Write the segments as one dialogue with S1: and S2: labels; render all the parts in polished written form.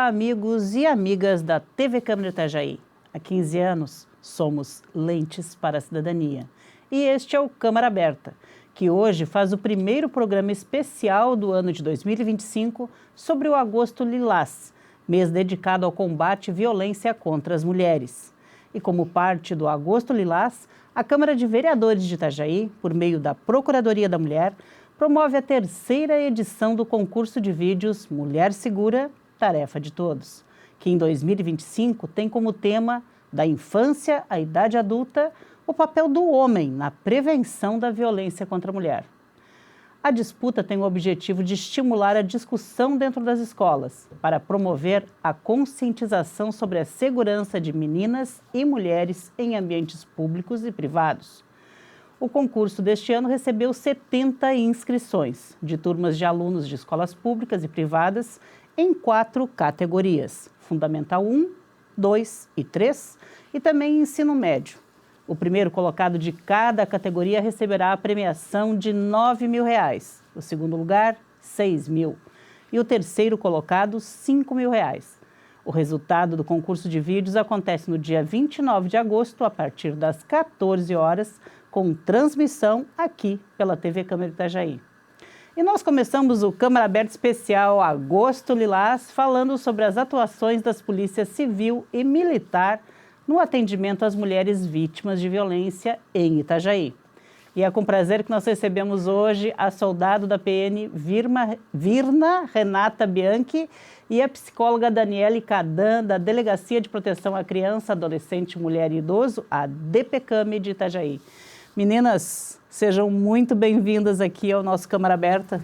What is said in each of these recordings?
S1: Olá, amigos e amigas da TV Câmara Itajaí. Há 15 anos, somos Lentes para a Cidadania. E este é o Câmara Aberta, que hoje faz o primeiro programa especial do ano de 2025 sobre o Agosto Lilás, mês dedicado ao combate à violência contra as mulheres. E como parte do Agosto Lilás, a Câmara de Vereadores de Itajaí, por meio da Procuradoria da Mulher, promove a terceira edição do concurso de vídeos Mulher Segura, Tarefa de Todos, que em 2025 tem como tema da infância à idade adulta o papel do homem na prevenção da violência contra a mulher. A disputa tem o objetivo de estimular a discussão dentro das escolas, para promover a conscientização sobre a segurança de meninas e mulheres em ambientes públicos e privados. O concurso deste ano recebeu 70 inscrições, de turmas de alunos de escolas públicas e privadas, em 4 categorias: Fundamental 1, 2 e 3, e também Ensino Médio. O primeiro colocado de cada categoria receberá a premiação de R$ 9.000, o segundo lugar, R$ 6.000, e o terceiro colocado, R$ 5.000. O resultado do concurso de vídeos acontece no dia 29 de agosto, a partir das 14 horas, com transmissão aqui pela TV Câmara Itajaí. E nós começamos o Câmara Aberta Especial Agosto Lilás falando sobre as atuações das polícias civil e militar no atendimento às mulheres vítimas de violência em Itajaí. E é com prazer que nós recebemos hoje a soldado da PN Virna Renata Bianchi e a psicóloga Daniele Cadan, da Delegacia de Proteção à Criança, Adolescente, Mulher e Idoso, a DPCAM de Itajaí. Meninas, sejam muito bem-vindas aqui ao nosso Câmara Aberta.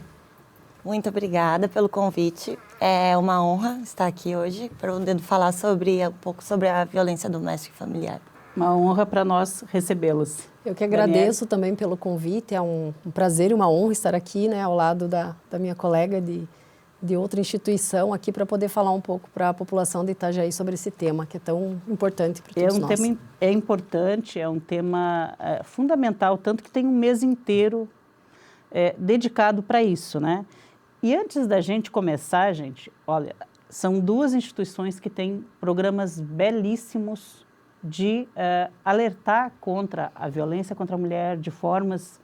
S2: Muito obrigada pelo convite. É uma honra estar aqui hoje, podendo falar um pouco sobre a violência doméstica e familiar.
S1: Uma honra para nós recebê-las.
S3: Eu que agradeço também pelo convite, é um prazer e uma honra estar aqui, né, ao lado da minha colega de outra instituição aqui para poder falar um pouco para a população de Itajaí sobre esse tema, que é tão importante para todos nós.
S1: Tema importante, é um tema fundamental, tanto que tem um mês inteiro dedicado para isso, né? E antes da gente começar, gente, olha, são 2 instituições que têm programas belíssimos de alertar contra a violência contra a mulher, de formas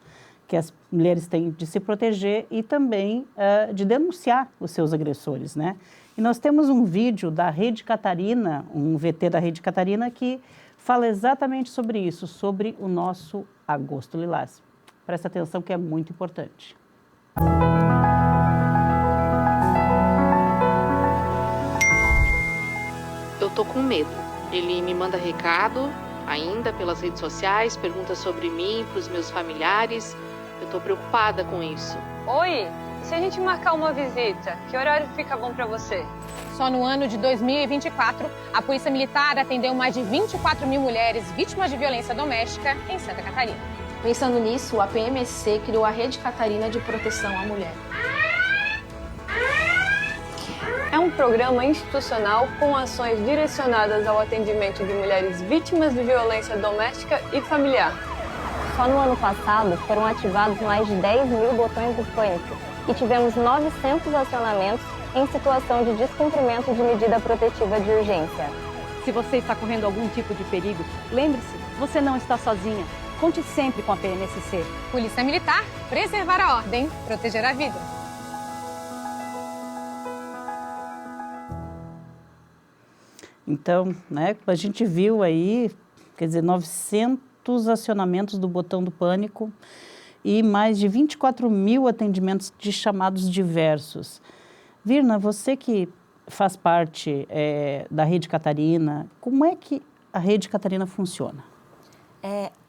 S1: que as mulheres têm de se proteger e também de denunciar os seus agressores, né? E nós temos um vídeo da Rede Catarina, um VT da Rede Catarina, que fala exatamente sobre isso, sobre o nosso Agosto Lilás. Presta atenção que é muito importante.
S4: Eu tô com medo. Ele me manda recado, ainda pelas redes sociais, pergunta sobre mim para os meus familiares. Eu tô preocupada com isso.
S5: Oi, e se a gente marcar uma visita? Que horário fica bom para você?
S6: Só no ano de 2024, a Polícia Militar atendeu mais de 24 mil mulheres vítimas de violência doméstica em Santa Catarina.
S7: Pensando nisso, a PMSC criou a Rede Catarina de Proteção à Mulher.
S5: É um programa institucional com ações direcionadas ao atendimento de mulheres vítimas de violência doméstica e familiar.
S8: Só no ano passado foram ativados mais de 10 mil botões do pânico e tivemos 900 acionamentos em situação de descumprimento de medida protetiva de urgência.
S9: Se você está correndo algum tipo de perigo, lembre-se, você não está sozinha. Conte sempre com a PMSC.
S6: Polícia Militar, preservar a ordem, proteger a vida.
S1: Então, né, a gente viu aí, quer dizer, 900 acionamentos do botão do pânico e mais de 24 mil atendimentos de chamados diversos. Virna, você que faz parte da Rede Catarina, como é que a Rede Catarina funciona?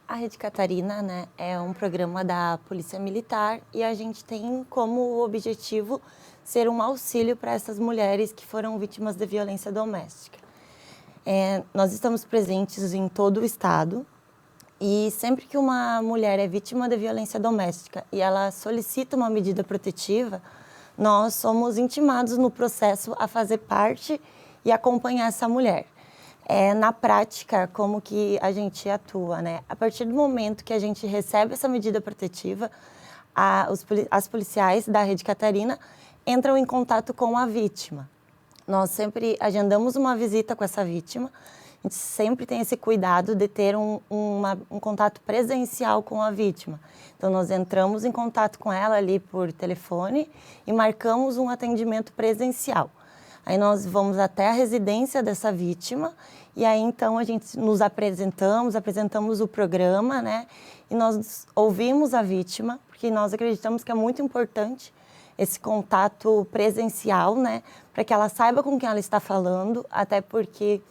S2: A Rede Catarina, né, é um programa da Polícia Militar e a gente tem como objetivo ser um auxílio para essas mulheres que foram vítimas de violência doméstica. Nós estamos presentes em todo o estado e sempre que uma mulher é vítima de violência doméstica e ela solicita uma medida protetiva, nós somos intimados no processo a fazer parte e acompanhar essa mulher. Na prática, como que a gente atua, né? A partir do momento que a gente recebe essa medida protetiva, as policiais da Rede Catarina entram em contato com a vítima. Nós sempre agendamos uma visita com essa vítima. A gente sempre tem esse cuidado de ter um contato presencial com a vítima. Então, nós entramos em contato com ela ali por telefone e marcamos um atendimento presencial. Aí nós vamos até a residência dessa vítima e aí então a gente nos apresentamos o programa, né? E nós ouvimos a vítima, porque nós acreditamos que é muito importante esse contato presencial, né? Para que ela saiba com quem ela está falando, até porque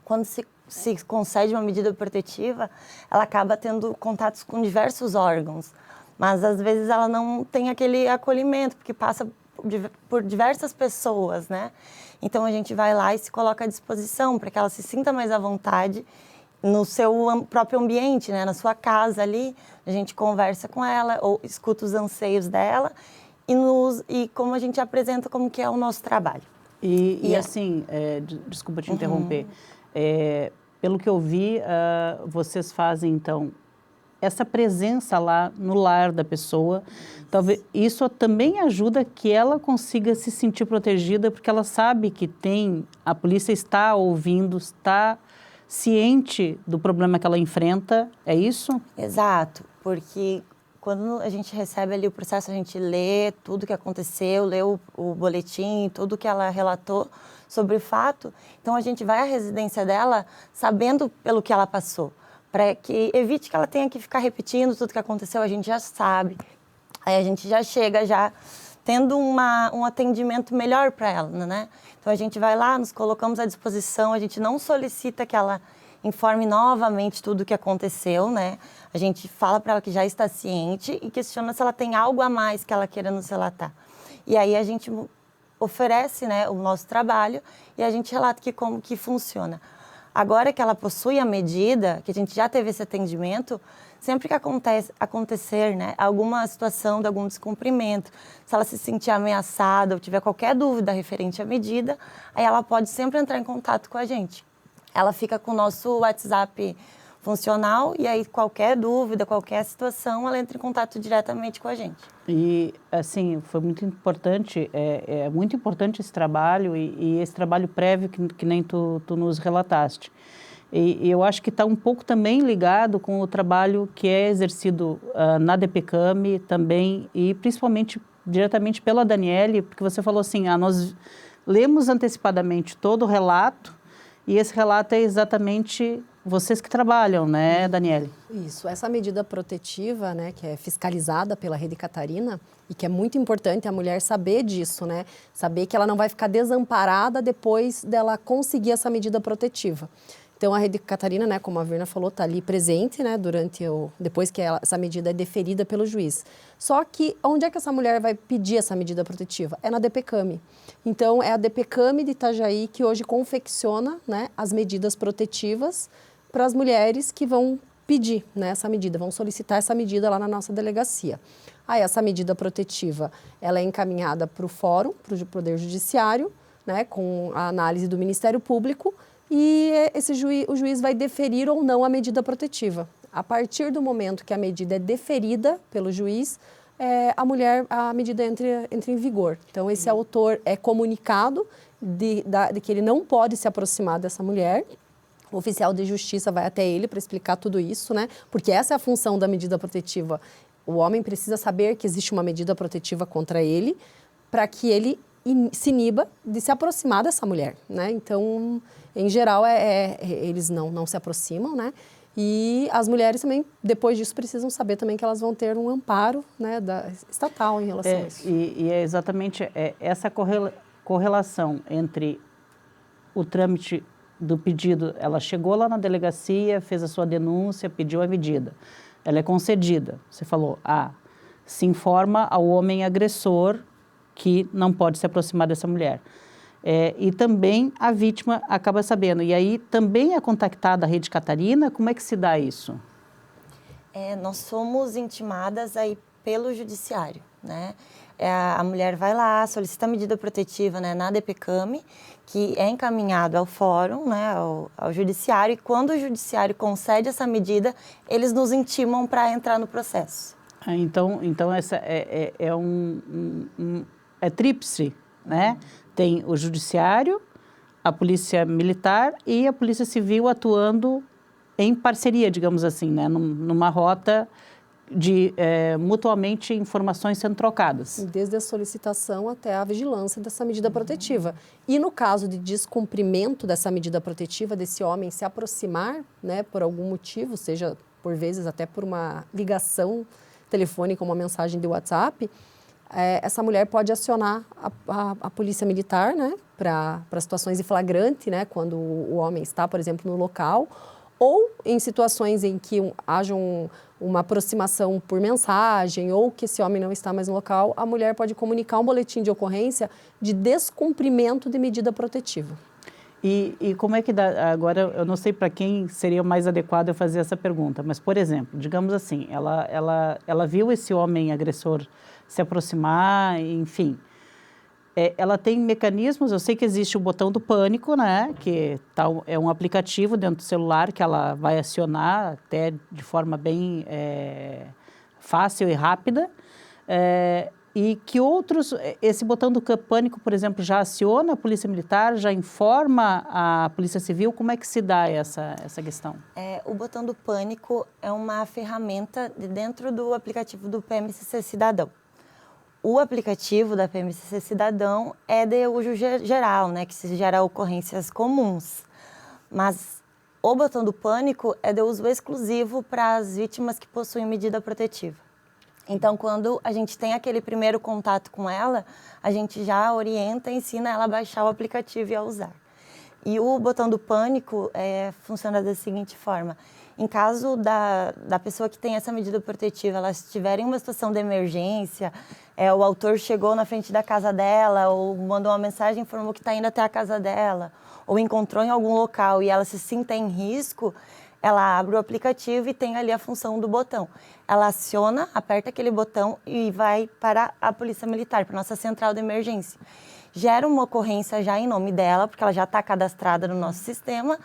S2: quando se concede uma medida protetiva, ela acaba tendo contatos com diversos órgãos, mas às vezes ela não tem aquele acolhimento, porque passa por diversas pessoas, né? Então a gente vai lá e se coloca à disposição para que ela se sinta mais à vontade no seu próprio ambiente, né? Na sua casa ali, a gente conversa com ela ou escuta os anseios dela e como a gente apresenta como que é o nosso trabalho.
S1: E assim, desculpa te interromper, pelo que eu vi, vocês fazem então essa presença lá no lar da pessoa, talvez isso também ajuda que ela consiga se sentir protegida, porque ela sabe que a polícia está ouvindo, está ciente do problema que ela enfrenta, é isso?
S2: Exato, porque quando a gente recebe ali o processo, a gente lê tudo que aconteceu, lê o boletim, tudo que ela relatou sobre o fato, então a gente vai à residência dela sabendo pelo que ela passou, para que evite que ela tenha que ficar repetindo tudo que aconteceu, a gente já sabe. Aí a gente já chega tendo um atendimento melhor para ela, né? Então a gente vai lá, nos colocamos à disposição, a gente não solicita que ela informe novamente tudo o que aconteceu, né? A gente fala para ela que já está ciente e questiona se ela tem algo a mais que ela queira nos relatar. E aí a gente oferece, né, o nosso trabalho e a gente relata como que funciona. Agora que ela possui a medida, que a gente já teve esse atendimento, sempre que acontecer, né, alguma situação de algum descumprimento, se ela se sentir ameaçada ou tiver qualquer dúvida referente à medida, aí ela pode sempre entrar em contato com a gente. Ela fica com o nosso WhatsApp funcional e aí qualquer dúvida, qualquer situação, ela entra em contato diretamente com a gente.
S1: E, assim, foi muito importante, é muito importante esse trabalho e esse trabalho prévio que nem tu nos relataste. E eu acho que está um pouco também ligado com o trabalho que é exercido na DPCAM também e principalmente diretamente pela Daniele, porque você falou assim, nós lemos antecipadamente todo o relato e esse relato é exatamente vocês que trabalham, né, Daniele?
S3: Isso, essa medida protetiva, né, que é fiscalizada pela Rede Catarina e que é muito importante a mulher saber disso, né, saber que ela não vai ficar desamparada depois dela conseguir essa medida protetiva. Então, a Rede Catarina, né, como a Virna falou, está ali presente, né, depois que essa medida é deferida pelo juiz. Só que, onde é que essa mulher vai pedir essa medida protetiva? É na DPCAM. Então, é a DPCAM de Itajaí que hoje confecciona, né, as medidas protetivas para as mulheres que vão pedir, né, essa medida, vão solicitar essa medida lá na nossa delegacia. Aí, essa medida protetiva, ela é encaminhada para o Fórum, para o Poder Judiciário, né, com a análise do Ministério Público, e o juiz vai deferir ou não a medida protetiva. A partir do momento que a medida é deferida pelo juiz, a medida entra em vigor. Então, esse autor é comunicado de que ele não pode se aproximar dessa mulher. O oficial de justiça vai até ele para explicar tudo isso, né? Porque essa é a função da medida protetiva. O homem precisa saber que existe uma medida protetiva contra ele para que ele se iniba de se aproximar dessa mulher, né? Então, em geral, eles não se aproximam, né? E as mulheres também, depois disso, precisam saber também que elas vão ter um amparo, né, estatal em relação a isso.
S1: E é exatamente essa correlação entre o trâmite do pedido, ela chegou lá na delegacia, fez a sua denúncia, pediu a medida. Ela é concedida. Você falou, se informa ao homem agressor que não pode se aproximar dessa mulher. E também a vítima acaba sabendo. E aí também é contactada a Rede Catarina? Como é que se dá isso?
S2: Nós somos intimadas aí pelo judiciário, né? A mulher vai lá, solicita a medida protetiva, né, na DPCAM, que é encaminhado ao fórum, né, ao judiciário, e quando o judiciário concede essa medida, eles nos intimam para entrar no processo. Então
S1: essa é tríplice, né? tem o judiciário, a polícia militar e a polícia civil atuando em parceria, digamos assim, né? Numa rota de mutuamente informações sendo trocadas.
S3: Desde a solicitação até a vigilância dessa medida protetiva. E no caso de descumprimento dessa medida protetiva, desse homem se aproximar, né, por algum motivo, seja por vezes até por uma ligação telefônica, uma mensagem de WhatsApp, essa mulher pode acionar a polícia militar, né, para situações de flagrante, né, quando o homem está, por exemplo, no local, ou em situações em que haja uma aproximação por mensagem ou que esse homem não está mais no local, a mulher pode comunicar um boletim de ocorrência de descumprimento de medida protetiva.
S1: E como é que dá? Agora, eu não sei para quem seria mais adequado eu fazer essa pergunta, mas, por exemplo, digamos assim, ela viu esse homem agressor se aproximar, enfim. Ela tem mecanismos, eu sei que existe o botão do pânico, né, que é um aplicativo dentro do celular que ela vai acionar até de forma bem fácil e rápida, e que esse botão do pânico, por exemplo, já aciona a polícia militar, já informa a polícia civil, como é que se dá essa questão?
S2: O botão do pânico é uma ferramenta dentro do aplicativo do PMCC Cidadão. O aplicativo da PMCC Cidadão é de uso geral, né, que se gera ocorrências comuns. Mas o botão do pânico é de uso exclusivo para as vítimas que possuem medida protetiva. Então, quando a gente tem aquele primeiro contato com ela, a gente já orienta e ensina ela a baixar o aplicativo e a usar. E o botão do pânico funciona da seguinte forma. Em caso da pessoa que tem essa medida protetiva, ela estiver em uma situação de emergência, o autor chegou na frente da casa dela, ou mandou uma mensagem e informou que está indo até a casa dela, ou encontrou em algum local e ela se sinta em risco, ela abre o aplicativo e tem ali a função do botão. Ela aciona, aperta aquele botão e vai para a Polícia Militar, para a nossa central de emergência. Gera uma ocorrência já em nome dela, porque ela já está cadastrada no nosso sistema,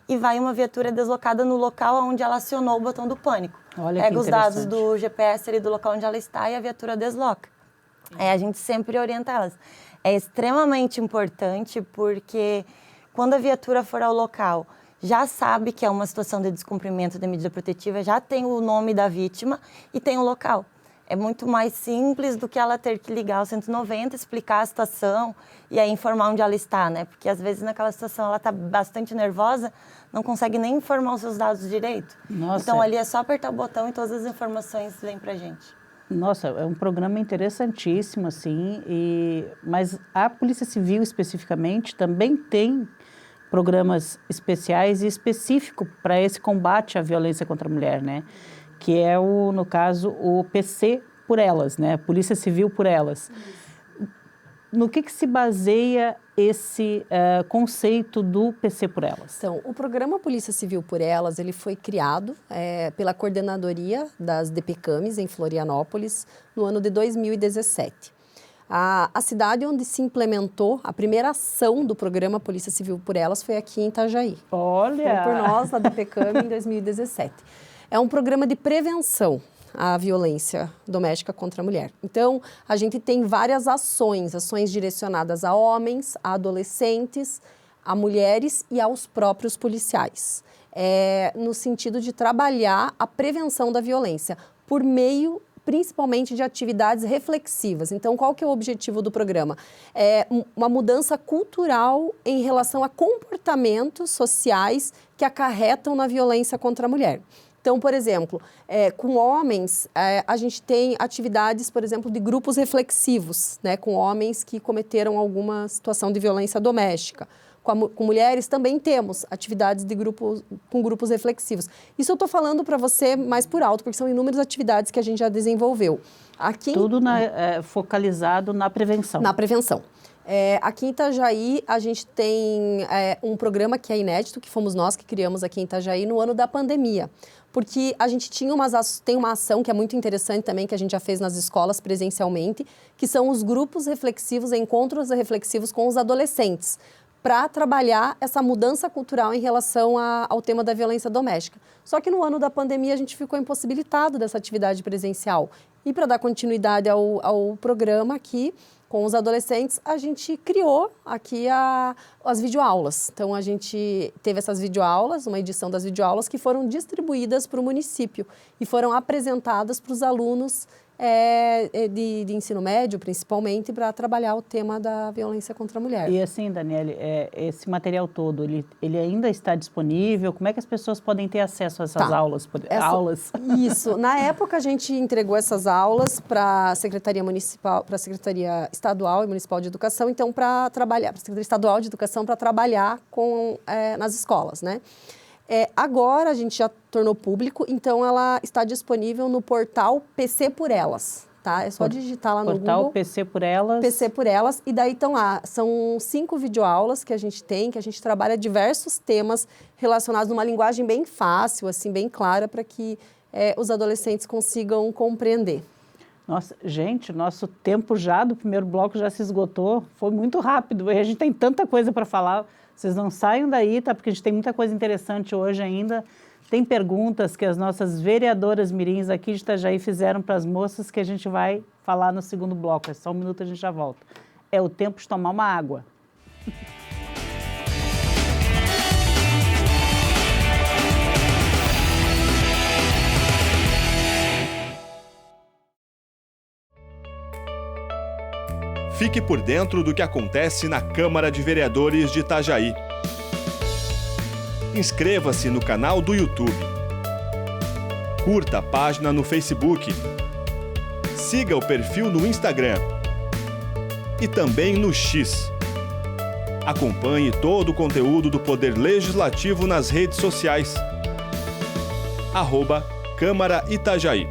S2: e vai uma viatura deslocada no local onde ela acionou o botão do pânico.
S1: Olha,
S2: pega os dados do GPS ali do local onde ela está e a viatura desloca. A gente sempre orienta elas. É extremamente importante porque quando a viatura for ao local, já sabe que é uma situação de descumprimento da medida protetiva, já tem o nome da vítima e tem o local. É muito mais simples do que ela ter que ligar ao 190, explicar a situação e aí informar onde ela está, né? Porque às vezes naquela situação ela está bastante nervosa, não consegue nem informar os seus dados direito.
S1: Nossa.
S2: Então ali é só apertar o botão e todas as informações vêm pra gente.
S1: Nossa, é um programa interessantíssimo, assim, mas a Polícia Civil especificamente também tem programas especiais e específicos para esse combate à violência contra a mulher, né? Que é, no caso, o PC por Elas, né? Polícia Civil por Elas. No que se baseia esse conceito do PC por Elas?
S3: Então, o programa Polícia Civil por Elas, ele foi criado pela coordenadoria das DPCAMs em Florianópolis no ano de 2017. A cidade onde se implementou a primeira ação do programa Polícia Civil por Elas foi aqui em Itajaí.
S1: Olha!
S3: Foi por nós, na DPCAM, em 2017. É um programa de prevenção à violência doméstica contra a mulher. Então, a gente tem várias ações direcionadas a homens, a adolescentes, a mulheres e aos próprios policiais. No sentido de trabalhar a prevenção da violência por meio principalmente de atividades reflexivas. Então, qual que é o objetivo do programa? É uma mudança cultural em relação a comportamentos sociais que acarretam na violência contra a mulher. Então, por exemplo, com homens, a gente tem atividades, por exemplo, de grupos reflexivos, né, com homens que cometeram alguma situação de violência doméstica. Com mulheres também temos atividades com grupos reflexivos. Isso eu estou falando para você mais por alto, porque são inúmeras atividades que a gente já desenvolveu.
S1: Tudo focalizado na prevenção.
S3: Na prevenção. Aqui em Itajaí, a gente tem um programa que é inédito, que fomos nós que criamos aqui em Itajaí no ano da pandemia. Porque a gente tem uma ação que é muito interessante também, que a gente já fez nas escolas presencialmente, que são os grupos reflexivos, encontros reflexivos com os adolescentes, para trabalhar essa mudança cultural em relação ao tema da violência doméstica. Só que no ano da pandemia a gente ficou impossibilitado dessa atividade presencial. E para dar continuidade ao programa aqui, com os adolescentes, a gente criou aqui as videoaulas. Então, a gente teve essas videoaulas, uma edição das videoaulas que foram distribuídas para o município e foram apresentadas para os alunos de ensino médio, principalmente, para trabalhar o tema da violência contra a mulher.
S1: E assim, Daniele, esse material todo, ele ainda está disponível? Como é que as pessoas podem ter acesso a essas aulas?
S3: Isso. Na época, a gente entregou essas aulas para a Secretaria Municipal, para a Secretaria Estadual e Municipal de Educação, então, para trabalhar, para a Secretaria Estadual de Educação, para trabalhar nas escolas, né? Agora a gente já tornou público, então ela está disponível no portal PC por Elas, tá? É só digitar lá no Google.
S1: Portal PC por Elas.
S3: PC por Elas, e daí estão lá, são 5 videoaulas que a gente tem, que a gente trabalha diversos temas relacionados numa linguagem bem fácil, assim, bem clara, para que os adolescentes consigam compreender.
S1: Nossa, gente, nosso tempo já do primeiro bloco já se esgotou, foi muito rápido, e a gente tem tanta coisa para falar. Vocês não saiam daí, tá? Porque a gente tem muita coisa interessante hoje ainda. Tem perguntas que as nossas vereadoras mirins aqui de Itajaí fizeram para as moças que a gente vai falar no segundo bloco. É só um minuto, a gente já volta. É o tempo de tomar uma água.
S10: Fique por dentro do que acontece na Câmara de Vereadores de Itajaí. Inscreva-se no canal do YouTube. Curta a página no Facebook. Siga o perfil no Instagram. E também no X. Acompanhe todo o conteúdo do Poder Legislativo nas redes sociais. @Câmara Itajaí.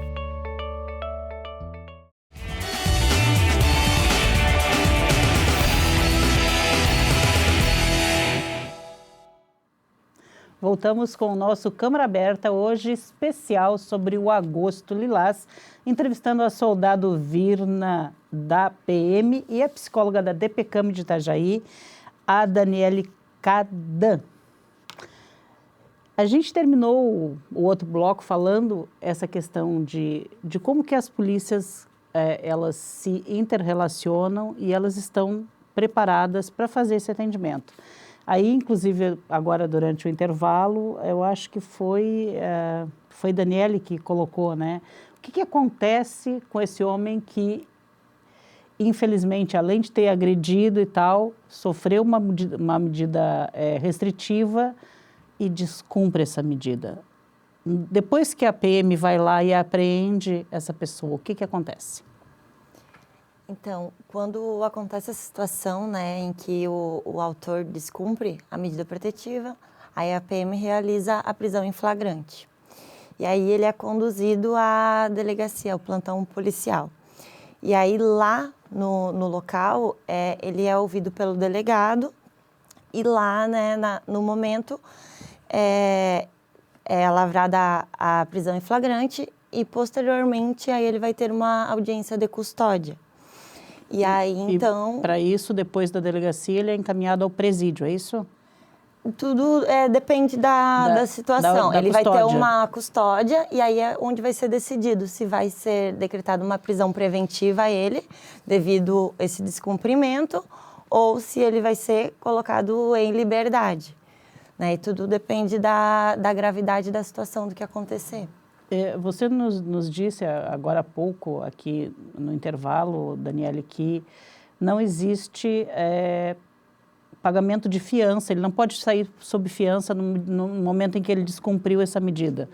S1: Voltamos com o nosso Câmara Aberta, hoje especial sobre o Agosto Lilás, entrevistando a soldado Virna da PM e a psicóloga da DPCAM de Itajaí, a Daniele Cadan. A gente terminou o outro bloco falando essa questão de como que as polícias elas se interrelacionam e elas estão preparadas para fazer esse atendimento. Aí, inclusive, agora durante o intervalo, eu acho que foi Daniele que colocou, né? O que acontece com esse homem que, infelizmente, além de ter agredido e tal, sofreu uma medida restritiva e descumpre essa medida? Depois que a PM vai lá e apreende essa pessoa, o que acontece?
S2: Então, quando acontece a situação, né, em que o autor descumpre a medida protetiva, aí a PM realiza a prisão em flagrante. E aí ele é conduzido à delegacia, ao plantão policial. E aí lá no local, ele é ouvido pelo delegado e lá, né, no momento, é lavrada a prisão em flagrante e posteriormente aí ele vai ter uma audiência de custódia. E aí, então...
S1: Para isso, depois da delegacia, ele é encaminhado ao presídio, é isso?
S2: Tudo depende da situação.
S1: Da
S2: ele
S1: custódia.
S2: vai ter uma custódia e aí é onde vai ser decidido se vai ser decretada uma prisão preventiva a ele, devido a esse descumprimento, ou se ele vai ser colocado em liberdade. Né? E tudo depende da gravidade da situação, do que acontecer.
S1: Você nos disse agora há pouco, aqui no intervalo, Daniele, que não existe pagamento de fiança, ele não pode sair sob fiança no momento em que ele descumpriu essa medida.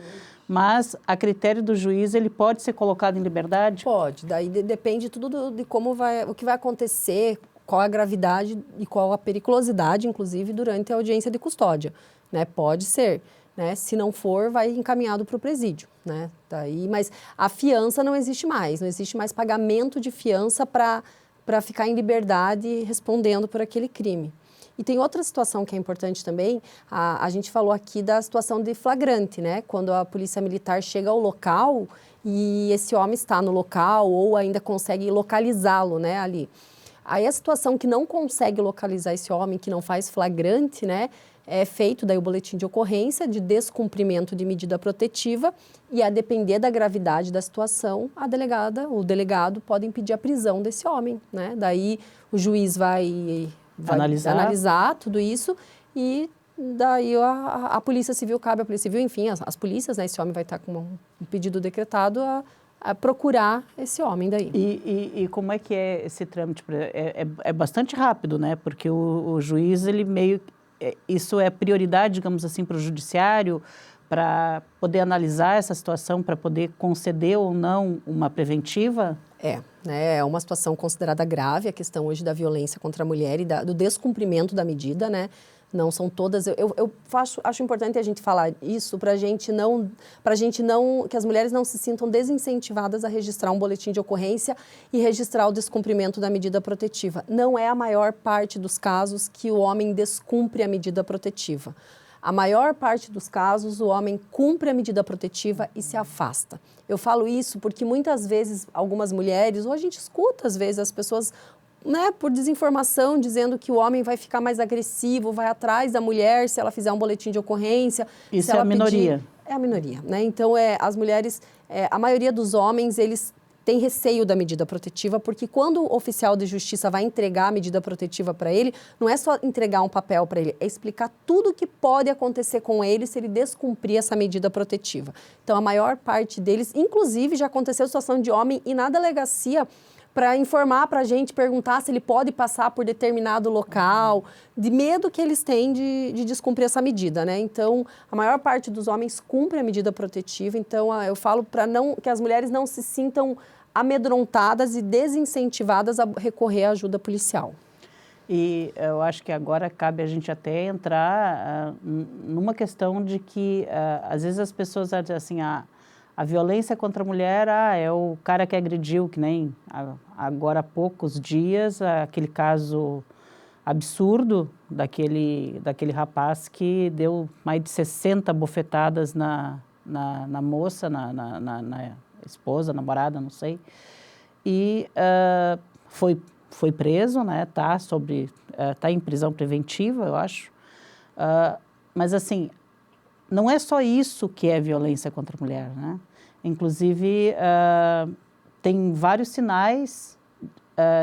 S1: Mas, a critério do juiz, ele pode ser colocado em liberdade?
S3: Pode, daí depende tudo de como o que vai acontecer, qual a gravidade e qual a periculosidade, inclusive, durante a audiência de custódia, né? Pode ser. Né? Se não for, vai encaminhado para o presídio, né? Daí, mas a fiança não existe mais pagamento de fiança para ficar em liberdade respondendo por aquele crime. E tem outra situação que é importante também, a gente falou aqui da situação de flagrante, né? Quando a polícia militar chega ao local e esse homem está no local ou ainda consegue localizá-lo, né, ali. Aí a situação que não consegue localizar esse homem, que não faz flagrante, né, é feito daí o boletim de ocorrência de descumprimento de medida protetiva e, a depender da gravidade da situação, a delegada, o delegado podem pedir a prisão desse homem, né? Daí o juiz vai analisar tudo isso e daí a Polícia Civil, cabe à Polícia Civil, enfim, as polícias, né? Esse homem vai estar com um pedido decretado a procurar esse homem daí.
S1: E como é que é esse trâmite? É bastante rápido, né? Porque o juiz, ele meio... Isso é prioridade, digamos assim, para o judiciário, para poder analisar essa situação, para poder conceder ou não uma preventiva?
S3: É uma situação considerada grave, a questão hoje da violência contra a mulher e do descumprimento da medida, né? Não são todas... Eu acho importante a gente falar isso para a gente não... que as mulheres não se sintam desincentivadas a registrar um boletim de ocorrência e registrar o descumprimento da medida protetiva. Não é a maior parte dos casos que o homem descumpre a medida protetiva. A maior parte dos casos, o homem cumpre a medida protetiva e se afasta. Eu falo isso porque muitas vezes algumas mulheres, ou a gente escuta às vezes as pessoas... Né, por desinformação, dizendo que o homem vai ficar mais agressivo, vai atrás da mulher se ela fizer um boletim de ocorrência.
S1: Isso é a minoria.
S3: É a minoria, né? Então, as mulheres, a maioria dos homens, eles têm receio da medida protetiva, porque quando o oficial de justiça vai entregar a medida protetiva para ele, não é só entregar um papel para ele, é explicar tudo o que pode acontecer com ele se ele descumprir essa medida protetiva. Então, a maior parte deles, inclusive, já aconteceu situação de homem ir na delegacia para informar para a gente, perguntar se ele pode passar por determinado local, de medo que eles têm de descumprir essa medida, né? Então, a maior parte dos homens cumpre a medida protetiva, então eu falo para que as mulheres não se sintam amedrontadas e desincentivadas a recorrer à ajuda policial.
S1: E eu acho que agora cabe a gente até entrar numa questão de que, às vezes as pessoas dizem assim, a violência contra a mulher, é o cara que agrediu, que nem agora há poucos dias, aquele caso absurdo daquele rapaz que deu mais de 60 bofetadas na moça, na esposa, namorada, não sei. E foi preso, né? Tá em prisão preventiva, eu acho. Mas assim... Não é só isso que é violência contra a mulher, né? Inclusive, tem vários sinais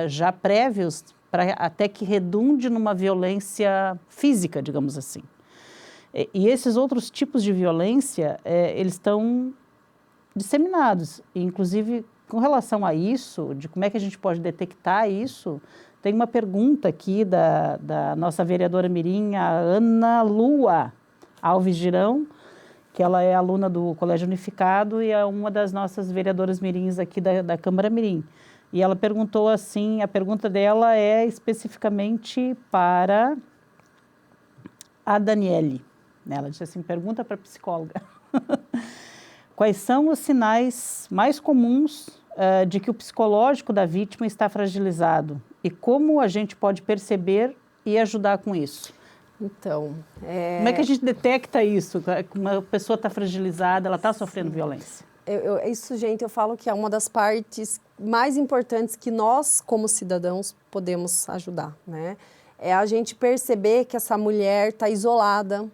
S1: já prévios para até que redunde numa violência física, digamos assim. E esses outros tipos de violência, eles estão disseminados. E, inclusive, com relação a isso, de como é que a gente pode detectar isso, tem uma pergunta aqui da nossa vereadora mirim, a Ana Lua Alves Girão, que ela é aluna do Colégio Unificado e é uma das nossas vereadoras mirins aqui da Câmara Mirim. E ela perguntou assim, a pergunta dela é especificamente para a Daniele. Ela disse assim, pergunta para a psicóloga. Quais são os sinais mais comuns de que o psicológico da vítima está fragilizado? E como a gente pode perceber e ajudar com isso?
S3: Então,
S1: como é que a gente detecta isso? Uma pessoa está fragilizada, ela está sofrendo violência.
S3: Isso, gente, eu falo que é uma das partes mais importantes que nós, como cidadãos, podemos ajudar, né? É a gente perceber que essa mulher está isolada,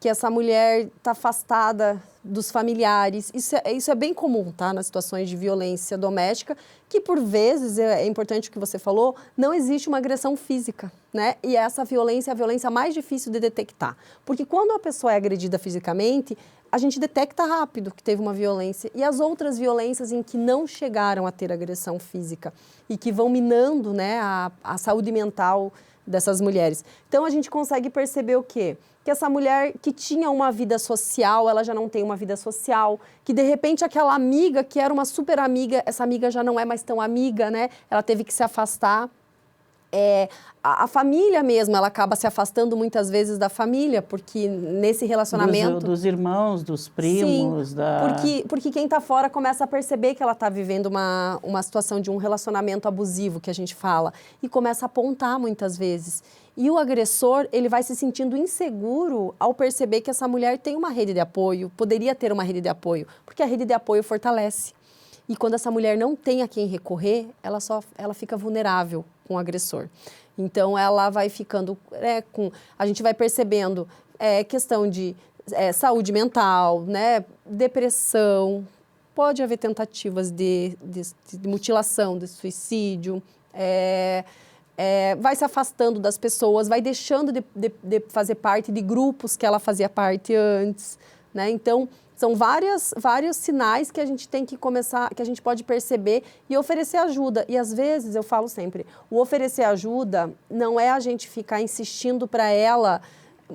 S3: que essa mulher está afastada dos familiares. Isso é bem comum, tá? Nas situações de violência doméstica, que por vezes, é importante o que você falou, não existe uma agressão física, né? E essa violência é a violência mais difícil de detectar. Porque quando a pessoa é agredida fisicamente, a gente detecta rápido que teve uma violência. E as outras violências em que não chegaram a ter agressão física e que vão minando, né, a saúde mental dessas mulheres. Então, a gente consegue perceber o quê? Que essa mulher que tinha uma vida social, ela já não tem uma vida social, que de repente aquela amiga que era uma super amiga, essa amiga já não é mais tão amiga, né? Ela teve que se afastar. A família mesmo, ela acaba se afastando muitas vezes da família, porque nesse relacionamento...
S1: Dos irmãos, dos primos,
S3: sim, porque quem está fora começa a perceber que ela está vivendo uma situação de um relacionamento abusivo, que a gente fala, e começa a apontar muitas vezes. E o agressor, ele vai se sentindo inseguro ao perceber que essa mulher tem uma rede de apoio, poderia ter uma rede de apoio, porque a rede de apoio fortalece. E quando essa mulher não tem a quem recorrer, ela fica vulnerável com o agressor. Então, ela vai ficando, a gente vai percebendo questão de saúde mental, né? Depressão, pode haver tentativas de mutilação, de suicídio, vai se afastando das pessoas, vai deixando de fazer parte de grupos que ela fazia parte antes, né? Então, são vários sinais que a gente tem que começar, que a gente pode perceber e oferecer ajuda. E, às vezes, eu falo sempre, o oferecer ajuda não é a gente ficar insistindo para ela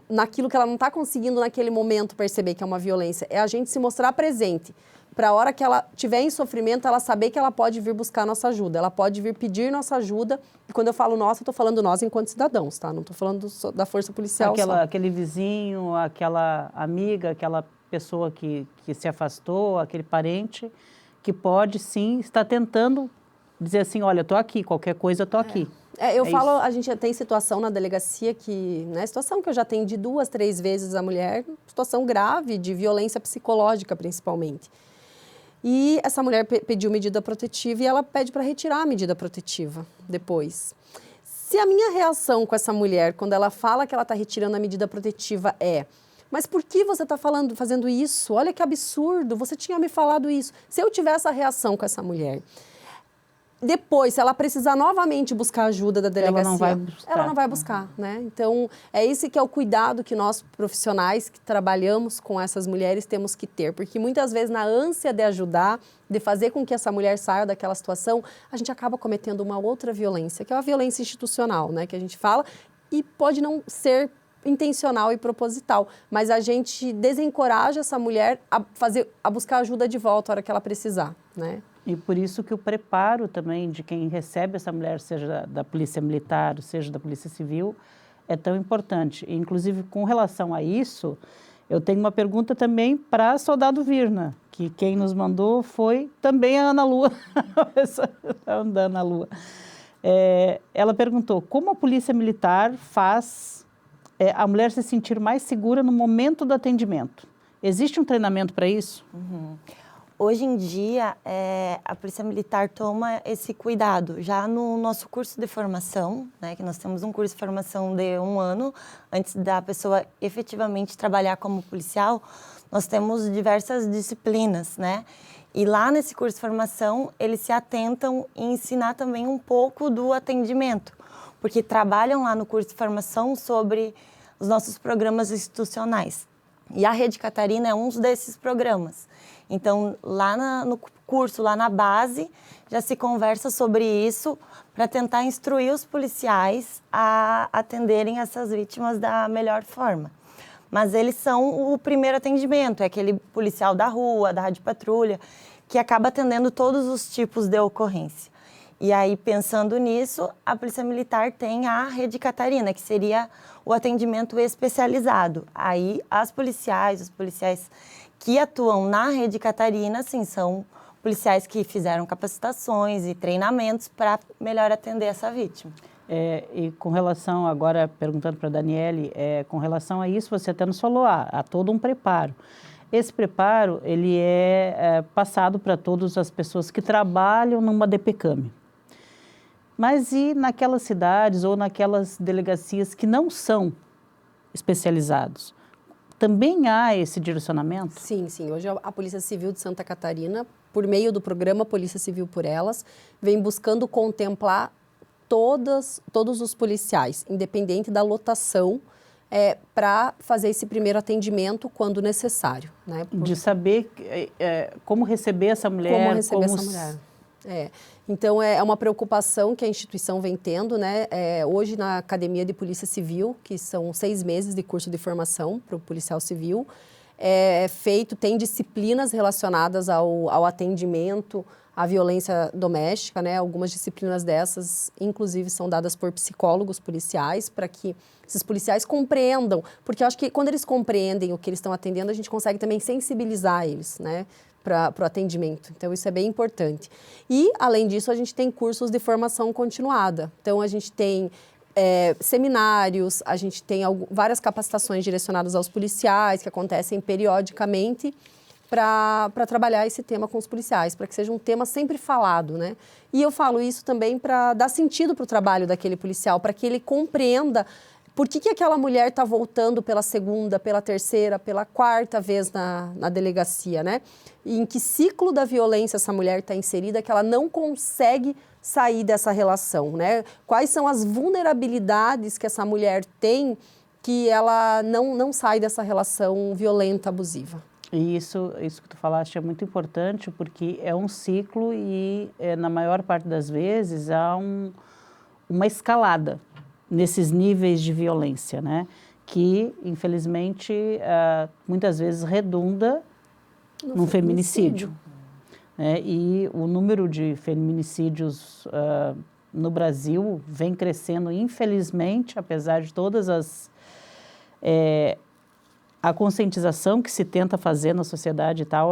S3: naquilo que ela não está conseguindo naquele momento perceber que é uma violência. É a gente se mostrar presente. Para a hora que ela estiver em sofrimento, ela saber que ela pode vir buscar nossa ajuda, ela pode vir pedir nossa ajuda. E quando eu falo nossa, eu estou falando nós enquanto cidadãos, tá? Não estou falando da força policial
S1: Aquele vizinho, aquela amiga, aquela pessoa que se afastou, aquele parente, que pode sim estar tentando dizer assim, olha, eu estou aqui, qualquer coisa eu estou aqui.
S3: Eu falo, a gente já tem situação na delegacia que, né, situação que eu já atendi 2, 3 vezes a mulher, situação grave de violência psicológica principalmente. E essa mulher pediu medida protetiva e ela pede para retirar a medida protetiva depois. Se a minha reação com essa mulher, quando ela fala que ela está retirando a medida protetiva mas por que você está fazendo isso? Olha que absurdo, você tinha me falado isso. Se eu tiver essa reação com essa mulher, depois, se ela precisar novamente buscar ajuda da delegacia, ela não vai buscar, né? Então, esse que é o cuidado que nós profissionais que trabalhamos com essas mulheres temos que ter, porque muitas vezes na ânsia de ajudar, de fazer com que essa mulher saia daquela situação, a gente acaba cometendo uma outra violência, que é a violência institucional, né? Que a gente fala, e pode não ser intencional e proposital, mas a gente desencoraja essa mulher a buscar ajuda de volta a hora que ela precisar, né?
S1: E por isso que o preparo também de quem recebe essa mulher, seja da Polícia Militar, seja da Polícia Civil, é tão importante. E, inclusive, com relação a isso, eu tenho uma pergunta também para a Soldado Virna, que quem nos mandou foi também a Ana Lua, da Ana Lua. Ela perguntou, como a Polícia Militar faz a mulher se sentir mais segura no momento do atendimento? Existe um treinamento para isso?
S2: Uhum. Hoje em dia, a Polícia Militar toma esse cuidado. Já no nosso curso de formação, né, que nós temos um curso de formação de 1 ano, antes da pessoa efetivamente trabalhar como policial, nós temos diversas disciplinas, né? E lá nesse curso de formação, eles se atentam em ensinar também um pouco do atendimento, porque trabalham lá no curso de formação sobre os nossos programas institucionais. E a Rede Catarina é um desses programas. Então, lá no curso, lá na base, já se conversa sobre isso para tentar instruir os policiais a atenderem essas vítimas da melhor forma. Mas eles são o primeiro atendimento, é aquele policial da rua, da rádio patrulha, que acaba atendendo todos os tipos de ocorrência. E aí, pensando nisso, a Polícia Militar tem a Rede Catarina, que seria o atendimento especializado. Aí, os policiais que atuam na Rede Catarina, sim, são policiais que fizeram capacitações e treinamentos para melhor atender essa vítima.
S1: E com relação, agora perguntando para a Daniele, com relação a isso, você até nos falou, há todo um preparo. Esse preparo, ele é passado para todas as pessoas que trabalham numa DPCAM. Mas e naquelas cidades ou naquelas delegacias que não são especializados? Também há esse direcionamento?
S3: Sim. Hoje a Polícia Civil de Santa Catarina, por meio do programa Polícia Civil por Elas, vem buscando contemplar todos os policiais, independente da lotação, para fazer esse primeiro atendimento quando necessário. Né?
S1: De saber como receber essa mulher.
S3: Como receber essa mulher. Então, é uma preocupação que a instituição vem tendo, né? Hoje, na Academia de Polícia Civil, que são 6 meses de curso de formação para o policial civil, tem disciplinas relacionadas ao atendimento à violência doméstica, né? Algumas disciplinas dessas, inclusive, são dadas por psicólogos policiais, para que esses policiais compreendam, porque eu acho que quando eles compreendem o que eles estão atendendo, a gente consegue também sensibilizar eles, né? Para o atendimento. Então, isso é bem importante. E, além disso, a gente tem cursos de formação continuada. Então, a gente tem seminários, a gente tem várias capacitações direcionadas aos policiais, que acontecem periodicamente, para trabalhar esse tema com os policiais, para que seja um tema sempre falado, né? E eu falo isso também para dar sentido para o trabalho daquele policial, para que ele compreenda Por que aquela mulher está voltando pela segunda, pela terceira, pela quarta vez na delegacia, né? E em que ciclo da violência essa mulher está inserida que ela não consegue sair dessa relação, né? Quais são as vulnerabilidades que essa mulher tem que ela não sai dessa relação violenta, abusiva?
S1: E isso que tu falaste é muito importante, porque é um ciclo e, na maior parte das vezes, há uma escalada nesses níveis de violência, né? Que, infelizmente, muitas vezes redunda num feminicídio. Né? E o número de feminicídios no Brasil vem crescendo, infelizmente, apesar de todas a conscientização que se tenta fazer na sociedade e tal,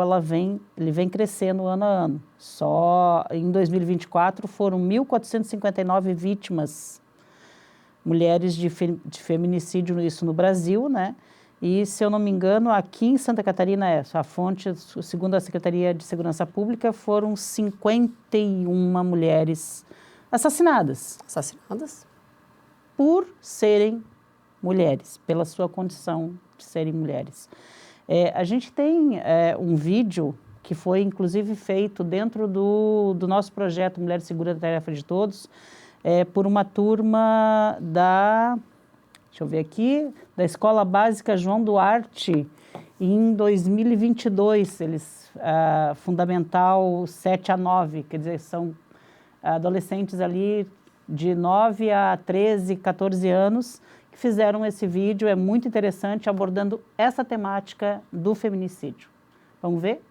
S1: ele vem crescendo ano a ano. Só em 2024 foram 1.459 vítimas, mulheres de feminicídio, isso no Brasil, né? E, se eu não me engano, aqui em Santa Catarina, a fonte, segundo a Secretaria de Segurança Pública, foram 51 mulheres assassinadas.
S3: Assassinadas?
S1: Por serem mulheres, pela sua condição de serem mulheres. A gente tem um vídeo que foi, inclusive, feito dentro do nosso projeto Mulher Segura da Tarefa de Todos, por uma turma deixa eu ver aqui, da Escola Básica João Duarte, em 2022, eles, fundamental 7 a 9, quer dizer, são adolescentes ali de 9 a 13, 14 anos, que fizeram esse vídeo, é muito interessante, abordando essa temática do feminicídio. Vamos ver?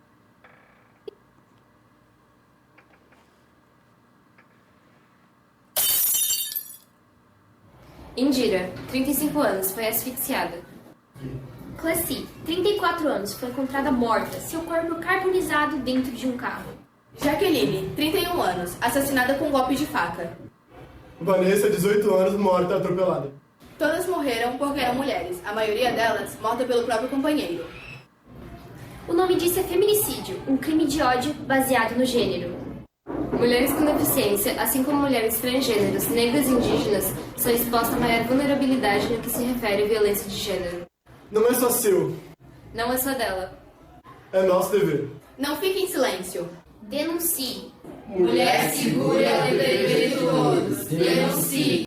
S11: Indira, 35 anos, foi asfixiada. Classi, 34 anos, foi encontrada morta, seu corpo carbonizado dentro de um carro.
S12: Jaqueline, 31 anos, assassinada com golpe de faca.
S13: Vanessa, 18 anos, morta atropelada.
S12: Todas morreram porque eram mulheres, a maioria delas morta pelo próprio companheiro.
S11: O nome disso é feminicídio, um crime de ódio baseado no gênero. Mulheres com deficiência, assim como mulheres transgêneros, negras e indígenas, são expostas a maior vulnerabilidade no que se refere à violência de gênero.
S13: Não é só seu.
S11: Não é só dela.
S13: É nosso dever.
S12: Não fique em silêncio.
S11: Denuncie.
S12: Mulher segura é o dever de todos. Denuncie.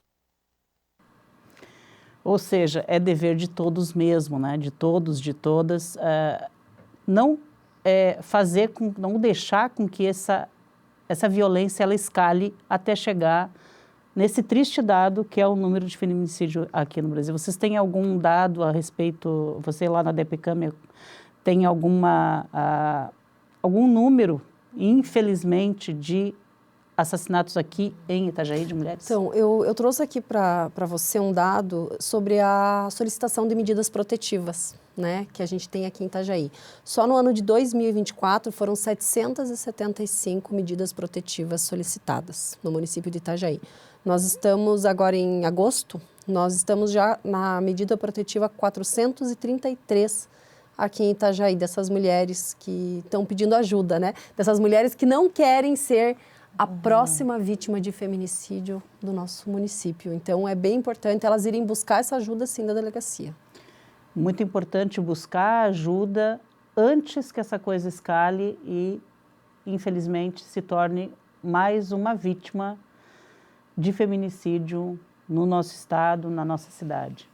S1: Ou seja, é dever de todos mesmo, né? De todos, de todas, não deixar com que essa violência ela escale até chegar nesse triste dado que é o número de feminicídio aqui no Brasil. Vocês têm algum dado a respeito, você lá na DPCAM tem algum número, infelizmente, de assassinatos aqui em Itajaí de mulheres?
S3: Então, eu trouxe aqui para você um dado sobre a solicitação de medidas protetivas, né, que a gente tem aqui em Itajaí. Só no ano de 2024 foram 775 medidas protetivas solicitadas no município de Itajaí. Nós estamos agora em agosto, nós estamos já na medida protetiva 433 aqui em Itajaí, dessas mulheres que estão pedindo ajuda, né? Dessas mulheres que não querem ser a próxima vítima de feminicídio do nosso município. Então, é bem importante elas irem buscar essa ajuda, sim, da delegacia.
S1: Muito importante buscar ajuda antes que essa coisa escale e, infelizmente, se torne mais uma vítima de feminicídio no nosso estado, na nossa cidade.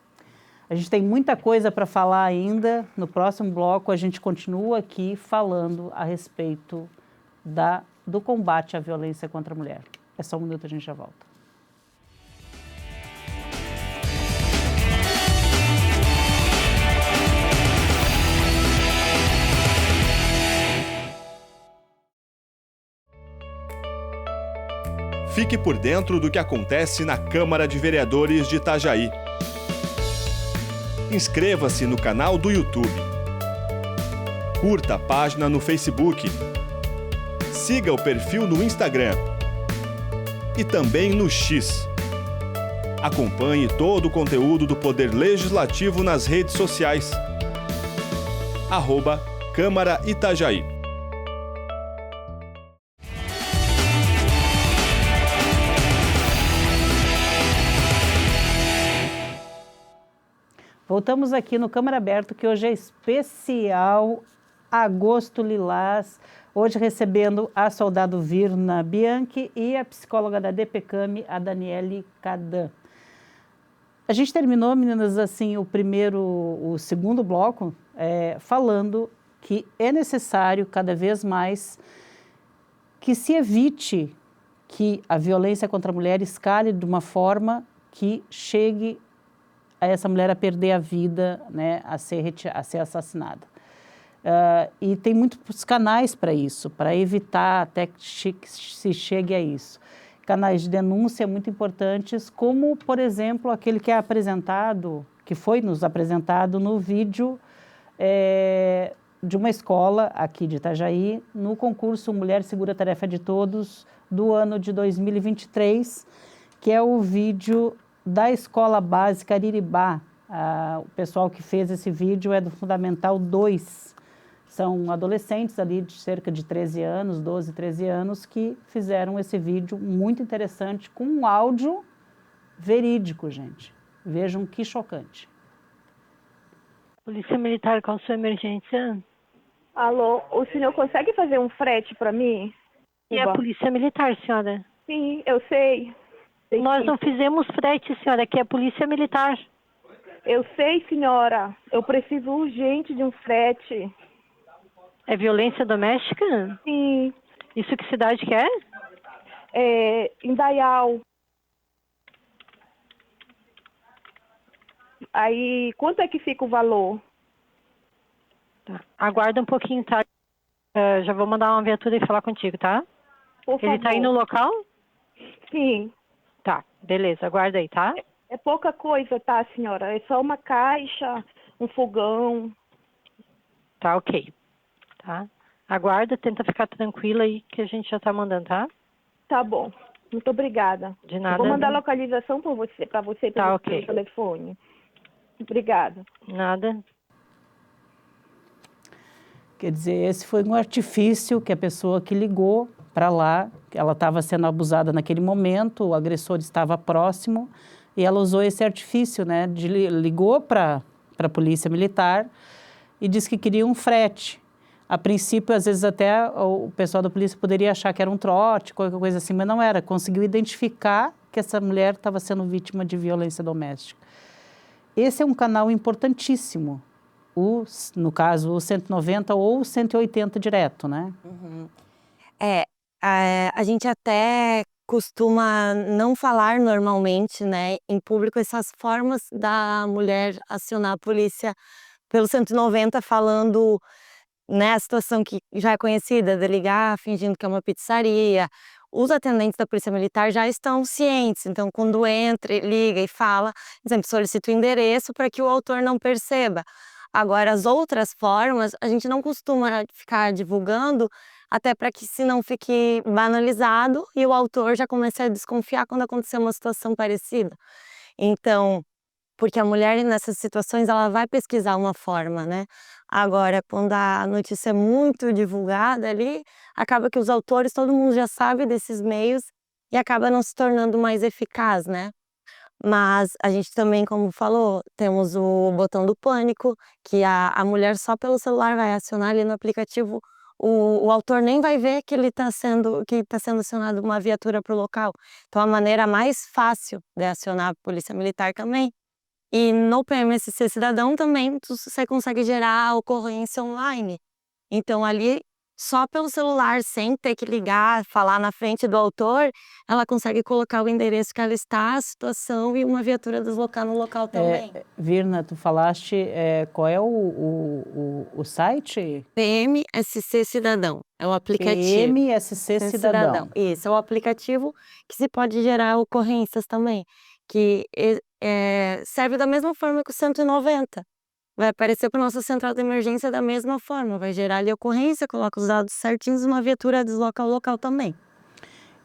S1: A gente tem muita coisa para falar ainda. No próximo bloco, a gente continua aqui falando a respeito do combate à violência contra a mulher. É só um minuto, a gente já volta.
S10: Fique por dentro do que acontece na Câmara de Vereadores de Itajaí. Inscreva-se no canal do YouTube. Curta a página no Facebook. Siga o perfil no Instagram. E também no X. Acompanhe todo o conteúdo do Poder Legislativo nas redes sociais. @Câmara Itajaí.
S1: Voltamos aqui no Câmara Aberta, que hoje é especial Agosto Lilás. Hoje recebendo a soldado Virna Bianchi e a psicóloga da DPCAM, a Daniele Cadan. A gente terminou, meninas, assim, o segundo bloco, falando que é necessário cada vez mais que se evite que a violência contra a mulher escale de uma forma que chegue a essa mulher a perder a vida, né, a ser assassinada. E tem muitos canais para isso, para evitar até que se chegue a isso. Canais de denúncia muito importantes, como, por exemplo, aquele que é apresentado, que foi nos apresentado no vídeo de uma escola aqui de Itajaí, no concurso Mulher Segura Tarefa de Todos, do ano de 2023, que é o vídeo da Escola Básica Ariribá. O pessoal que fez esse vídeo é do Fundamental 2. São adolescentes ali de cerca de 13 anos, 12, 13 anos, que fizeram esse vídeo muito interessante, com um áudio verídico, gente. Vejam que chocante.
S14: Polícia Militar, qual a sua emergência?
S15: Alô, o senhor consegue fazer um frete para mim?
S14: E a Polícia Militar, senhora?
S15: Sim, eu sei.
S14: Nós não fizemos frete, senhora, aqui é a Polícia Militar.
S15: Eu sei, senhora. Eu preciso urgente de um frete.
S14: É violência doméstica?
S15: Sim.
S14: Isso que cidade que é?
S15: É Indaial. Aí, quanto é que fica o valor?
S14: Tá. Aguarda um pouquinho, tá? Já vou mandar uma viatura e falar contigo, tá?
S15: Por favor.
S14: Ele tá aí no local?
S15: Sim.
S14: Tá, beleza, aguarda aí, tá?
S15: É pouca coisa, tá, senhora? É só uma caixa, um fogão.
S14: Tá, ok. Tá? Aguarda, tenta ficar tranquila aí que a gente já tá mandando, tá?
S15: Tá bom. Muito obrigada.
S14: De nada.
S15: Eu vou mandar a localização para você
S14: tá,
S15: pelo
S14: ok.
S15: telefone. Obrigada.
S14: Nada.
S1: Quer dizer, esse foi um artifício que a pessoa que ligou para lá, ela estava sendo abusada naquele momento, o agressor estava próximo, e ela usou esse artifício, né? Ligou para a Polícia Militar e disse que queria um frete. A princípio, às vezes até o pessoal da polícia poderia achar que era um trote, qualquer coisa assim, mas não era. Conseguiu identificar que essa mulher estava sendo vítima de violência doméstica. Esse é um canal importantíssimo, no caso, o 190 ou o 180 direto, né?
S2: Uhum. A gente até costuma não falar normalmente, né, em público essas formas da mulher acionar a polícia pelo 190 falando, né, a situação que já é conhecida, de ligar fingindo que é uma pizzaria. Os atendentes da Polícia Militar já estão cientes, então quando entra, liga e fala, por exemplo, solicita o endereço para que o autor não perceba. Agora, as outras formas, a gente não costuma ficar divulgando, até para que se não fique banalizado e o autor já comece a desconfiar quando acontecer uma situação parecida. Então, porque a mulher nessas situações, ela vai pesquisar uma forma, né? Agora, quando a notícia é muito divulgada ali, acaba que os autores, todo mundo já sabe desses meios e acaba não se tornando mais eficaz, né? Mas a gente também, como falou, temos o botão do pânico, que a mulher só pelo celular vai acionar ali no aplicativo, o autor nem vai ver que está sendo acionado uma viatura para o local. Então, a maneira mais fácil de acionar a Polícia Militar também. E no PMSC Cidadão também você consegue gerar a ocorrência online. Então, ali, só pelo celular, sem ter que ligar, falar na frente do autor, ela consegue colocar o endereço que ela está, a situação e uma viatura deslocar no local também.
S1: Virna, tu falaste, qual é o site?
S2: PMSC Cidadão, é o aplicativo.
S1: PMSC Cidadão.
S2: Isso, é o aplicativo que se pode gerar ocorrências também, que serve da mesma forma que o 190. Vai aparecer para a nossa central de emergência da mesma forma, vai gerar ali ocorrência, coloca os dados certinhos e uma viatura desloca o local também.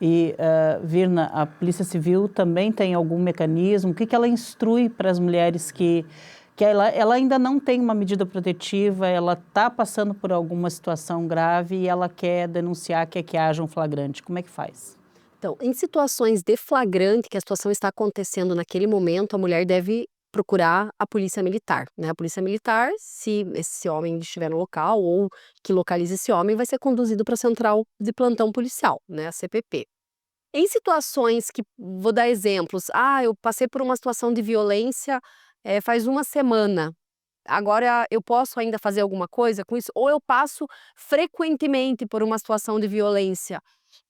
S1: E, Virna, a Polícia Civil também tem algum mecanismo? O que ela instrui para as mulheres que ela ainda não tem uma medida protetiva, ela está passando por alguma situação grave e ela quer denunciar, quer que haja um flagrante? Como é que faz?
S3: Então, em situações de flagrante, que a situação está acontecendo naquele momento, a mulher deve procurar a polícia militar, né? A polícia militar, se esse homem estiver no local ou que localize esse homem, vai ser conduzido para a central de plantão policial, né? A CPP. Em situações que, vou dar exemplos, eu passei por uma situação de violência faz uma semana, agora eu posso ainda fazer alguma coisa com isso? Ou eu passo frequentemente por uma situação de violência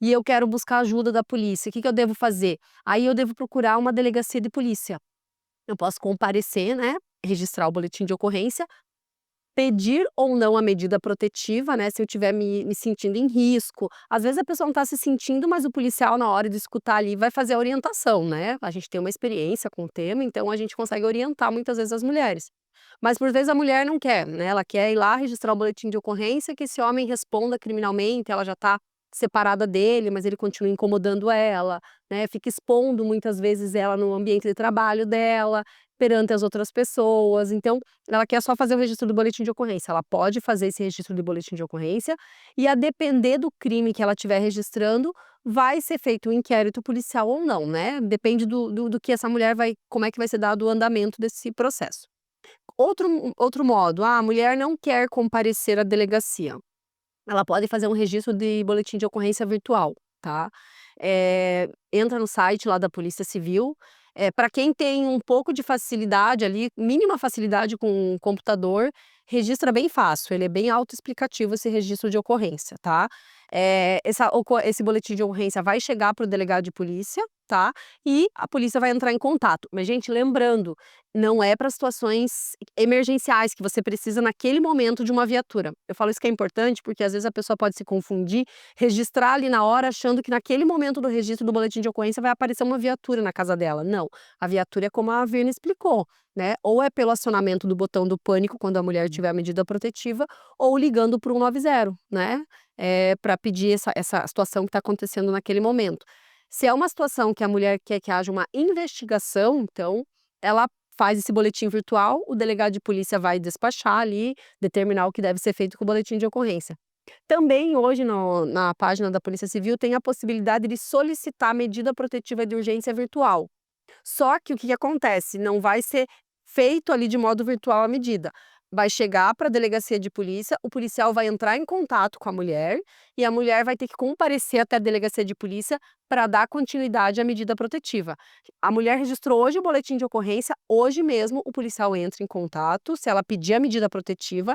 S3: e eu quero buscar ajuda da polícia, o que eu devo fazer? Aí eu devo procurar uma delegacia de polícia. Eu posso comparecer, né, registrar o boletim de ocorrência, pedir ou não a medida protetiva, né, se eu estiver me sentindo em risco. Às vezes a pessoa não está se sentindo, mas o policial, na hora de escutar ali, vai fazer a orientação, né? A gente tem uma experiência com o tema, então a gente consegue orientar muitas vezes as mulheres. Mas por vezes a mulher não quer, né? Ela quer ir lá registrar o boletim de ocorrência, que esse homem responda criminalmente, ela já está separada dele, mas ele continua incomodando ela, né? Fica expondo muitas vezes ela no ambiente de trabalho dela, perante as outras pessoas. Então, ela quer só fazer o registro do boletim de ocorrência. Ela pode fazer esse registro de boletim de ocorrência e, a depender do crime que ela estiver registrando, vai ser feito um inquérito policial ou não, né? Depende do que essa mulher vai, como é que vai ser dado o andamento desse processo. Outro modo, a mulher não quer comparecer à delegacia. Ela pode fazer um registro de boletim de ocorrência virtual, tá? Entra no site lá da Polícia Civil. Para quem tem um pouco de facilidade ali, mínima facilidade com o computador, registra bem fácil, ele é bem autoexplicativo esse registro de ocorrência, tá? Esse boletim de ocorrência vai chegar para o delegado de polícia, tá? E a polícia vai entrar em contato. Mas, gente, lembrando, não é para situações emergenciais que você precisa naquele momento de uma viatura. Eu falo isso que é importante porque às vezes a pessoa pode se confundir, registrar ali na hora achando que naquele momento do registro do boletim de ocorrência vai aparecer uma viatura na casa dela. Não, a viatura é como a Virna explicou, né? Ou é pelo acionamento do botão do pânico quando a mulher tiver a medida protetiva, ou ligando para o 190, né? Para pedir essa situação que está acontecendo naquele momento. Se é uma situação que a mulher quer que haja uma investigação, então ela faz esse boletim virtual, o delegado de polícia vai despachar ali, determinar o que deve ser feito com o boletim de ocorrência. Também hoje na página da Polícia Civil tem a possibilidade de solicitar medida protetiva de urgência virtual. Só que o que acontece? Não vai ser feito ali de modo virtual a medida. Vai chegar para a delegacia de polícia, o policial vai entrar em contato com a mulher e a mulher vai ter que comparecer até a delegacia de polícia para dar continuidade à medida protetiva. A mulher registrou hoje o boletim de ocorrência, hoje mesmo o policial entra em contato, se ela pedir a medida protetiva,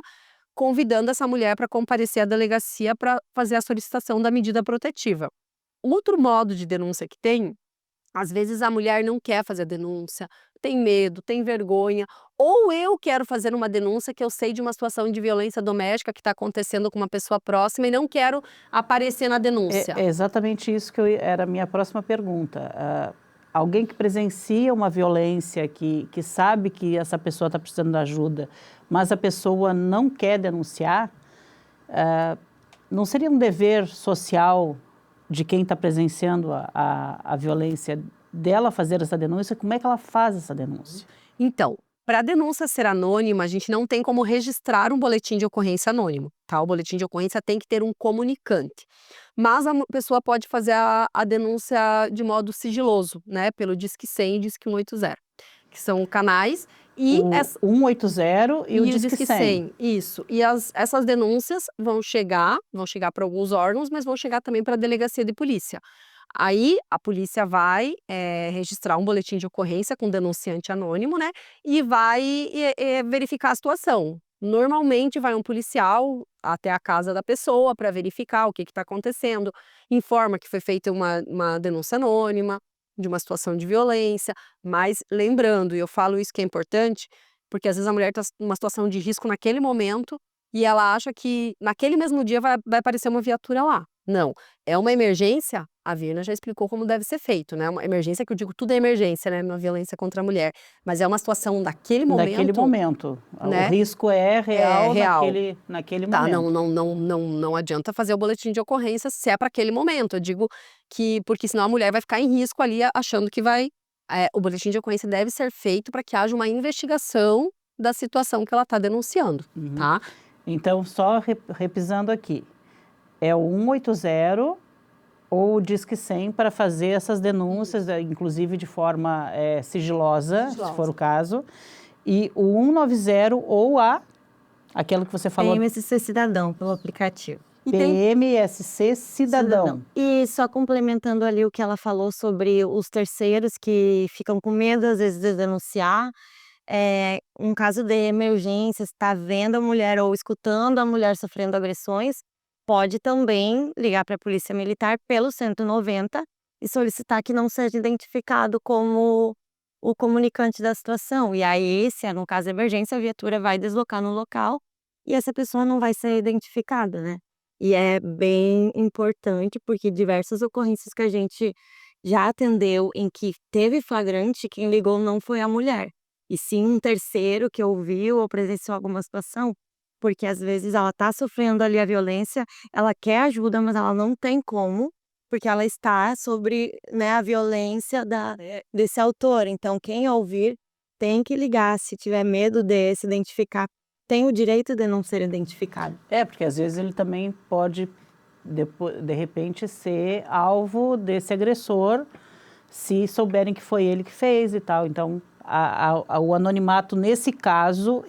S3: convidando essa mulher para comparecer à delegacia para fazer a solicitação da medida protetiva. Outro modo de denúncia que tem, às vezes a mulher não quer fazer a denúncia, tem medo, tem vergonha, ou eu quero fazer uma denúncia que eu sei de uma situação de violência doméstica que está acontecendo com uma pessoa próxima e não quero aparecer na denúncia.
S1: É exatamente isso que era a minha próxima pergunta. Alguém que presencia uma violência, que sabe que essa pessoa está precisando de ajuda, mas a pessoa não quer denunciar, não seria um dever social de quem está presenciando a violência dela fazer essa denúncia? Como é que ela faz essa denúncia?
S3: Então, para a denúncia ser anônima, a gente não tem como registrar um boletim de ocorrência anônimo, tá? O boletim de ocorrência tem que ter um comunicante. Mas a pessoa pode fazer a denúncia de modo sigiloso, né? Pelo Disque 100 e Disque 180, que são canais. E
S1: o 180 e o Disque 100.
S3: Isso. E essas denúncias vão chegar para alguns órgãos, mas vão chegar também para a delegacia de polícia. Aí a polícia vai registrar um boletim de ocorrência com denunciante anônimo, né? E vai verificar a situação. Normalmente vai um policial até a casa da pessoa para verificar o que está acontecendo, informa que foi feita uma denúncia anônima de uma situação de violência, mas lembrando, e eu falo isso que é importante, porque às vezes a mulher está numa situação de risco naquele momento e ela acha que naquele mesmo dia vai aparecer uma viatura lá. Não, é uma emergência, a Virna já explicou como deve ser feito, né? Uma emergência, que eu digo, tudo é emergência, né? Uma violência contra a mulher, mas é uma situação daquele momento.
S1: Naquele momento, né? O risco é real, naquele
S3: tá,
S1: momento.
S3: Não adianta fazer o boletim de ocorrência se é para aquele momento, eu digo que, porque senão a mulher vai ficar em risco ali achando que vai... o boletim de ocorrência deve ser feito para que haja uma investigação da situação que ela está denunciando, tá?
S1: Então, só repisando aqui, é o 180 ou o Disque 100 para fazer essas denúncias, inclusive de forma sigilosa, se for o caso. E o 190 ou aquilo que você falou.
S2: PMSC Cidadão, pelo aplicativo.
S1: PMSC Cidadão.
S2: E só complementando ali o que ela falou sobre os terceiros que ficam com medo, às vezes, de denunciar. Um caso de emergência, está vendo a mulher ou escutando a mulher sofrendo agressões, pode também ligar para a Polícia Militar pelo 190 e solicitar que não seja identificado como o comunicante da situação. E aí, se é no caso de emergência, a viatura vai deslocar no local e essa pessoa não vai ser identificada, né? E é bem importante porque diversas ocorrências que a gente já atendeu em que teve flagrante, quem ligou não foi a mulher, e sim um terceiro que ouviu ou presenciou alguma situação, porque às vezes ela está sofrendo ali a violência, ela quer ajuda, mas ela não tem como, porque ela está sobre, né, a violência desse autor. Então, quem ouvir tem que ligar, se tiver medo de se identificar, tem o direito de não ser identificado.
S1: Porque às vezes ele também pode, de repente, ser alvo desse agressor, se souberem que foi ele que fez e tal. Então, o anonimato, nesse caso,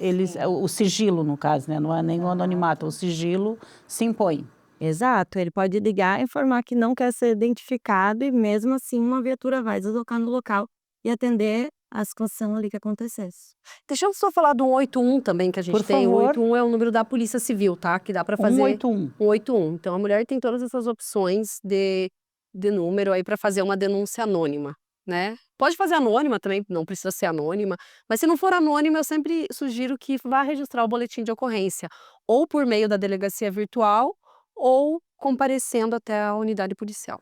S1: o sigilo, no caso, né? Não é nem o anonimato, o sigilo se impõe.
S2: Exato, ele pode ligar e informar que não quer ser identificado e mesmo assim uma viatura vai deslocar no local e atender a situação ali que acontecesse.
S3: Deixa eu só falar do 181 também, que a gente tem. O 181 é o número da Polícia Civil, tá? Que dá para fazer... 181. Então, a mulher tem todas essas opções de número aí para fazer uma denúncia anônima, né? Pode fazer anônima também, não precisa ser anônima, mas se não for anônima, eu sempre sugiro que vá registrar o boletim de ocorrência, ou por meio da delegacia virtual, ou comparecendo até a unidade policial.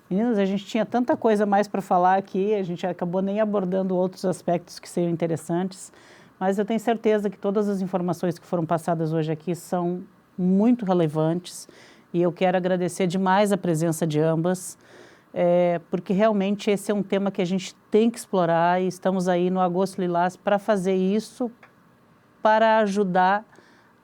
S1: Meninas, a gente tinha tanta coisa mais para falar aqui, a gente acabou nem abordando outros aspectos que seriam interessantes, mas eu tenho certeza que todas as informações que foram passadas hoje aqui são muito relevantes e eu quero agradecer demais a presença de ambas, porque realmente esse é um tema que a gente tem que explorar e estamos aí no Agosto Lilás para fazer isso, para ajudar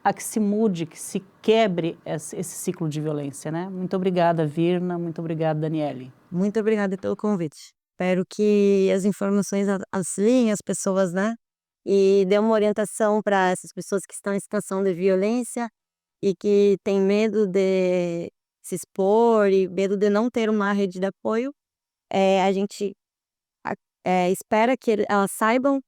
S1: a que se mude, que se quebre esse ciclo de violência, né? Muito obrigada, Virna. Muito obrigada, Daniele.
S2: Muito obrigada pelo convite. Espero que as informações auxiliem as pessoas, né? E dê uma orientação para essas pessoas que estão em situação de violência e que têm medo de se expor e medo de não ter uma rede de apoio. A gente espera que elas saibam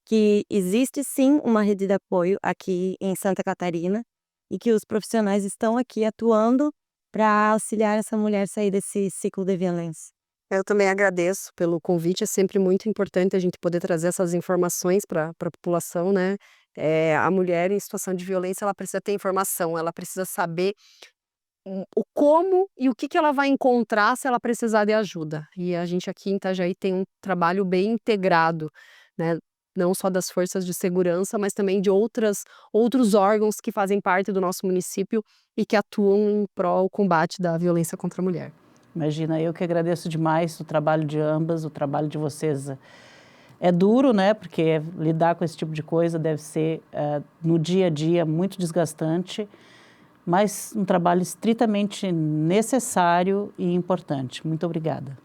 S2: que existe sim uma rede de apoio aqui em Santa Catarina e que os profissionais estão aqui atuando para auxiliar essa mulher sair desse ciclo de violência.
S3: Eu também agradeço pelo convite, é sempre muito importante a gente poder trazer essas informações para a população, né? A mulher em situação de violência, ela precisa ter informação, ela precisa saber o como e o que ela vai encontrar se ela precisar de ajuda. E a gente aqui em Itajaí tem um trabalho bem integrado, né? Não só das forças de segurança, mas também de outros órgãos que fazem parte do nosso município e que atuam em prol do combate da violência contra a mulher.
S1: Imagina, eu que agradeço demais o trabalho de ambas, o trabalho de vocês. É duro, né? Porque lidar com esse tipo de coisa deve ser, no dia a dia, muito desgastante, mas um trabalho estritamente necessário e importante. Muito obrigada.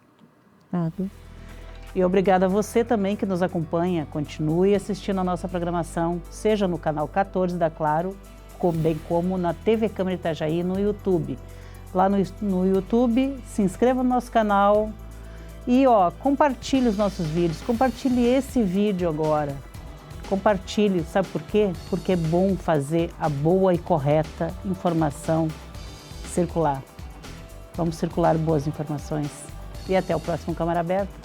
S1: E obrigada a você também que nos acompanha. Continue assistindo a nossa programação, seja no canal 14 da Claro, bem como na TV Câmara Itajaí no YouTube. Lá no YouTube, se inscreva no nosso canal e compartilhe os nossos vídeos. Compartilhe esse vídeo agora. Compartilhe, sabe por quê? Porque é bom fazer a boa e correta informação circular. Vamos circular boas informações. E até o próximo Câmara Aberta.